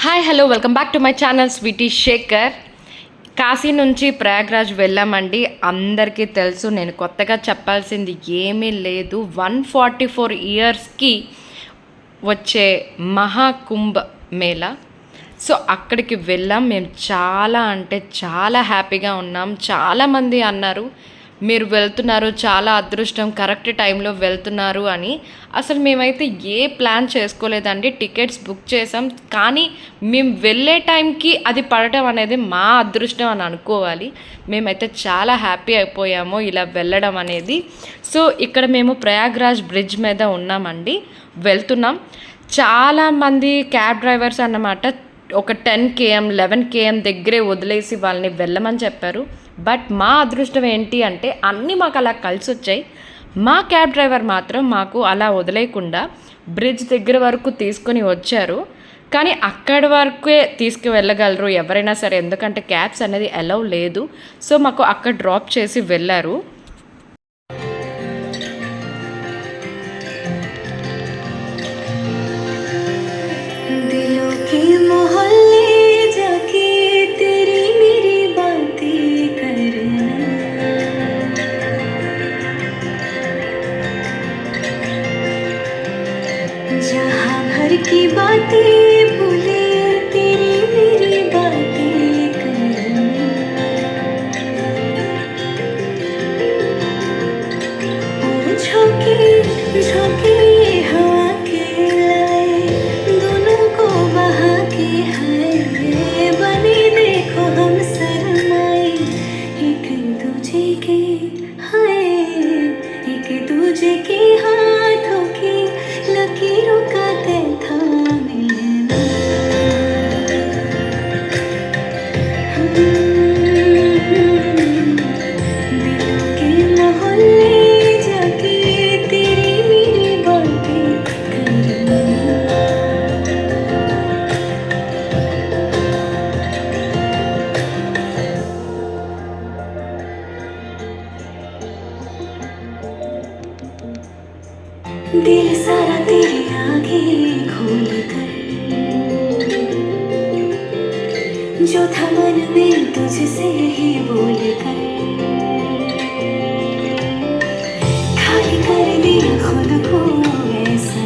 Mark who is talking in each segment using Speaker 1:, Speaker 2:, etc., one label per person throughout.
Speaker 1: Hi hello welcome back to my channel Sweety Shekhar. Kashi నుంచి ప్రయాగ్రాజ్ వెళ్ళామండి. అందరికీ తెలుసు, నేను కొత్తగా చెప్పాల్సింది ఏమీ లేదు. 144 ఇయర్స్కి వచ్చే మహాకుంభ మేళా. సో అక్కడికి వెళ్ళాం. మేము చాలా అంటే చాలా హ్యాపీగా ఉన్నాం. చాలామంది అన్నారు మీరు వెళ్తున్నారు, చాలా అదృష్టం, కరెక్ట్ టైంలో వెళ్తున్నారు అని. అసలు మేమైతే ఏ ప్లాన్ చేసుకోలేదండి. టికెట్స్ బుక్ చేసాం, కానీ మేము వెళ్ళే టైంకి అది పడటం అనేది మా అదృష్టం అని అనుకోవాలి. మేమైతే చాలా హ్యాపీ అయిపోయాము ఇలా వెళ్ళడం అనేది. సో ఇక్కడ మేము ప్రయాగ్రాజ్ బ్రిడ్జ్ మీద ఉన్నామండి, వెళ్తున్నాం. చాలామంది క్యాబ్ డ్రైవర్స్ అన్నమాట ఒక 10 km 11 km దగ్గరే వదిలేసి వాళ్ళని వెళ్ళమని చెప్పారు. బట్ మా అదృష్టం ఏంటి అంటే అన్నీ మాకు అలా కలిసి వచ్చాయి. మా క్యాబ్ డ్రైవర్ మాత్రం మాకు అలా వదిలేయకుండా బ్రిడ్జ్ దగ్గర వరకు తీసుకొని వచ్చారు. కానీ అక్కడి వరకే తీసుకువెళ్ళగలరు ఎవరైనా సరే, ఎందుకంటే క్యాబ్స్ అనేది అలౌ లేదు. సో మాకు అక్కడ డ్రాప్ చేసి వెళ్ళారు.
Speaker 2: की बातें भूले तेरी मेरी बातें करना, झोंके झोंके हवा के लाए दोनों को बहा के हाय बने देखो हम शर्माए एक दूजे के हाय, एक दूजे के हाथों की लकीरों का दिल सारा तेरे आगे खोल कर, जो था मन में तुझसे ही बोल कर, खाली कर दिया खुद को ऐसा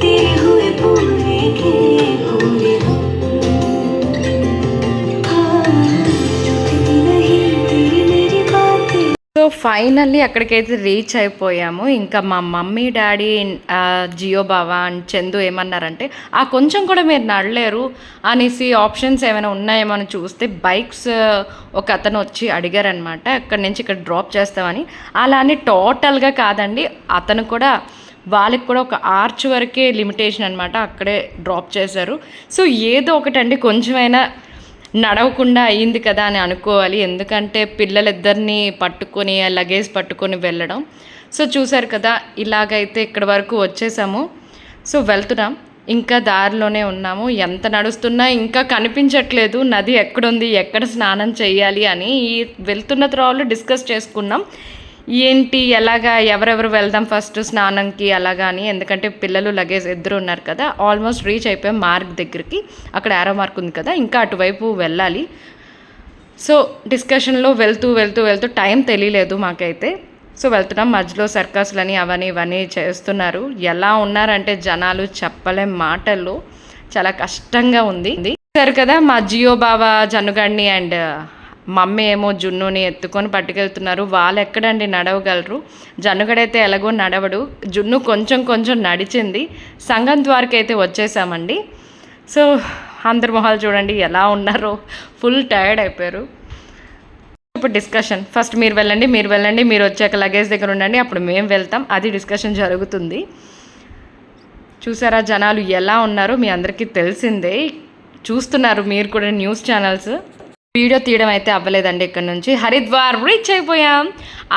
Speaker 2: तेरे हुए पूरे के पूरे हो
Speaker 1: సో ఫైనల్లీ అక్కడికైతే రీచ్ అయిపోయాము. ఇంకా మా మమ్మీ డాడీ జియో బావా అండ్ చందు ఏమన్నారంటే కొంచెం కూడా మీరు నడలేరు అనేసి ఆప్షన్స్ ఏమైనా ఉన్నాయేమో అని చూస్తే బైక్స్ ఒక అతను వచ్చి అడిగారనమాట, అక్కడి నుంచి ఇక్కడ డ్రాప్ చేస్తామని. అలా అని టోటల్గా కాదండి, అతను కూడా వాళ్ళకి కూడా ఒక ఆర్చ్ వరకే లిమిటేషన్ అనమాట, అక్కడే డ్రాప్ చేశారు. సో ఏదో ఒకటండి, కొంచెమైనా నడవకుండా అయ్యింది కదా అని అనుకోవాలి, ఎందుకంటే పిల్లలిద్దరిని పట్టుకొని లగేజ్ పట్టుకొని వెళ్ళడం. సో చూసారు కదా, ఇలాగైతే ఇక్కడ వరకు వచ్చేసాము. సో వెళ్తున్నాం, ఇంకా దారిలోనే ఉన్నాము. ఎంత నడుస్తున్నా ఇంకా కనిపించట్లేదు నది ఎక్కడుంది, ఎక్కడ స్నానం చేయాలి అని ఈ వెళ్తున్న త్రోవలో డిస్కస్ చేసుకున్నాం. ఏంటి ఎలాగా ఎవరెవరు వెళ్దాం ఫస్ట్ స్నానంకి అలాగా అని, ఎందుకంటే పిల్లలు లగేజ్ ఇద్దరు ఉన్నారు కదా. ఆల్మోస్ట్ రీచ్ అయిపోయాం మార్క్ దగ్గరికి, అక్కడ యారో మార్క్ ఉంది కదా, ఇంకా అటువైపు వెళ్ళాలి. సో డిస్కషన్లో వెళ్తూ వెళ్తూ వెళ్తూ టైం తెలియలేదు మాకైతే. సో వెళ్తున్నాం, మధ్యలో సర్కస్లని అవన్నీ ఇవన్నీ చేస్తున్నారు. ఎలా ఉన్నారంటే జనాలు చెప్పలేం మాటల్లో, చాలా కష్టంగా ఉంది. సరే కదా, మా జియో బాబా జన్నుగాడిని అండ్ మమ్మీ ఏమో జున్నుని ఎత్తుకొని పట్టుకెళ్తున్నారు. వాళ్ళు ఎక్కడండి నడవగలరు, జన్నుగడైతే ఎలాగో నడవడు. జున్ను కొంచెం కొంచెం నడిచింది. సంగం ద్వారకి అయితే వచ్చేసామండి. సో అందరి మొహాలు చూడండి ఎలా ఉన్నారో, ఫుల్ టైర్డ్ అయిపోయారు. ఇప్పుడు డిస్కషన్, ఫస్ట్ మీరు వెళ్ళండి, మీరు వచ్చాక లగేజ్ దగ్గర ఉండండి, అప్పుడు మేము వెళ్తాం, అది డిస్కషన్ జరుగుతుంది. చూసారా జనాలు ఎలా ఉన్నారో, మీ అందరికీ తెలిసిందే, చూస్తున్నారు మీరు కూడా న్యూస్ ఛానల్స్. వీడియో తీయడం అయితే అవ్వలేదండి. ఇక్కడ నుంచి హరిద్వార్ రీచ్ అయిపోయాం.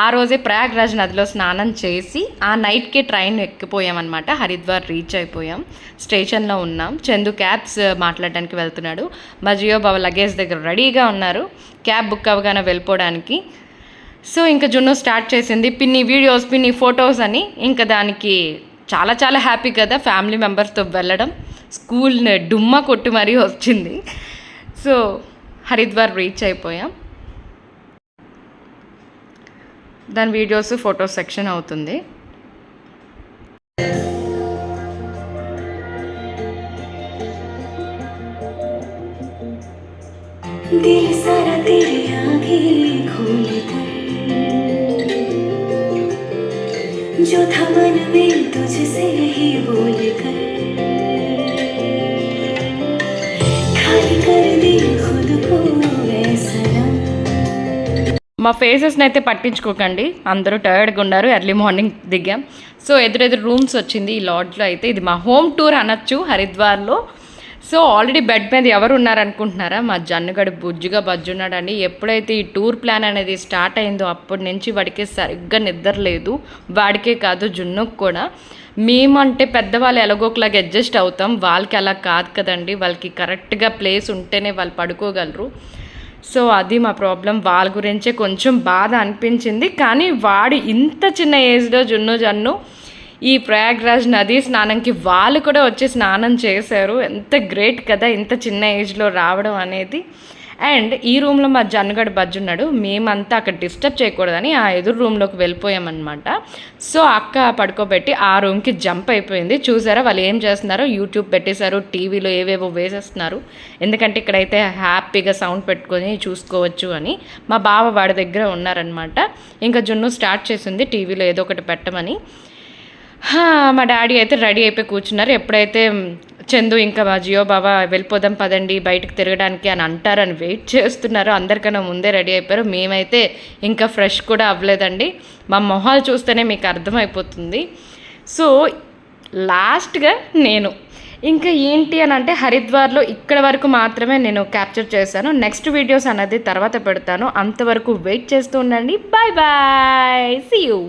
Speaker 1: ఆ రోజే ప్రయాగ్రాజ్ నదిలో స్నానం చేసి ఆ నైట్కి ట్రైన్ ఎక్కిపోయాం అనమాట. హరిద్వార్ రీచ్ అయిపోయాం, స్టేషన్లో ఉన్నాం. చందు క్యాబ్స్ మాట్లాడడానికి వెళ్తున్నాడు. మా జియో బాబా లగేజ్ దగ్గర రెడీగా ఉన్నారు, క్యాబ్ బుక్ అవ్వగానే వెళ్ళిపోవడానికి. సో ఇంకా జున్ను స్టార్ట్ చేసింది పిన్ని వీడియోస్ పిన్ని ఫొటోస్ అని. ఇంకా దానికి చాలా చాలా హ్యాపీ కదా ఫ్యామిలీ మెంబర్స్తో వెళ్ళడం. స్కూల్ని డుమ్మా కొట్టి మరీ వచ్చింది. సో హరిద్వార్ రీచ్ అయిపోయాం. దాని వీడియోస్ ఫొటోస్ సెక్షన్ అవుతుంది.
Speaker 2: दिल सारा तेरे आगे खोल कर जो था मन में तुझसे ही बोल कर खाली कर दे खुद को ऐसा
Speaker 1: మా ఫేసెస్ని అయితే పట్టించుకోకండి, అందరూ టైర్డ్గా ఉన్నారు. ఎర్లీ మార్నింగ్ దిగాం. సో ఎదురెదురు రూమ్స్ వచ్చింది ఈ లాడ్జ్లో. అయితే ఇది మా హోమ్ టూర్ అనొచ్చు హరిద్వార్లో. సో ఆల్రెడీ బెడ్ మీద ఎవరు ఉన్నారనుకుంటున్నారా? మా జన్నుగడు బుజ్జుగా బజ్జున్నాడండి. ఎప్పుడైతే ఈ టూర్ ప్లాన్ అనేది స్టార్ట్ అయిందో అప్పటి నుంచి వాడికి సరిగ్గా నిద్ర లేదు. వాడికే కాదు జున్నుకు కూడా. మేమంటే పెద్దవాళ్ళు ఎలాగోకలాగా అడ్జస్ట్ అవుతాం, వాళ్ళకి అలా కాదు కదండి. వాళ్ళకి కరెక్ట్గా ప్లేస్ ఉంటేనే వాళ్ళు పడుకోగలరు. సో అది మా ప్రాబ్లం. వాళ్ళ గురించే కొంచెం బాధ అనిపించింది. కానీ వాడు ఇంత చిన్న ఏజ్లో జన్ను ఈ ప్రయాగ్రాజ్ నదీ స్నానంకి వాళ్ళు కూడా వచ్చి స్నానం చేశారు. ఎంత గ్రేట్ కదా ఇంత చిన్న ఏజ్లో రావడం అనేది. అండ్ ఈ రూమ్లో మా జన్నుగడు బజ్జున్నాడు. మేమంతా అక్కడ డిస్టర్బ్ చేయకూడదని ఆ ఎదురు రూమ్లోకి వెళ్ళిపోయామన్నమాట. సో అక్క పడుకోబెట్టి ఆ రూమ్కి జంప్ అయిపోయింది. చూసారా వాళ్ళు ఏం చేస్తున్నారో? యూట్యూబ్ పెట్టేశారు, టీవీలో ఏవేవో వేసేస్తున్నారు. ఎందుకంటే ఇక్కడైతే హ్యాపీగా సౌండ్ పెట్టుకొని చూసుకోవచ్చు అని. మా బావ వాడి దగ్గర ఉన్నారనమాట. ఇంకా జున్ను స్టార్ట్ చేసింది టీవీలో ఏదో ఒకటి పెట్టమని. మా డాడీ అయితే రెడీ అయిపోయి కూర్చున్నారు. ఎప్పుడైతే చందు ఇంకా మా జియో బాబా వెళ్ళిపోదాం పదండి బయటకు తిరగడానికి అని అంటారని వెయిట్ చేస్తున్నారు. అందరికన్నా ముందే రెడీ అయిపోయారు. మేమైతే ఇంకా ఫ్రెష్ కూడా అవ్వలేదండి. మా మొహాలు చూస్తేనే మీకు అర్థమైపోతుంది. సో లాస్ట్గా నేను ఇంకా ఏంటి అని అంటే హరిద్వార్లో ఇక్కడ వరకు మాత్రమే నేను క్యాప్చర్ చేశాను. నెక్స్ట్ వీడియోస్ అనేది తర్వాత పెడతాను. అంతవరకు వెయిట్ చేస్తూ ఉండండి. Bye bye, see you.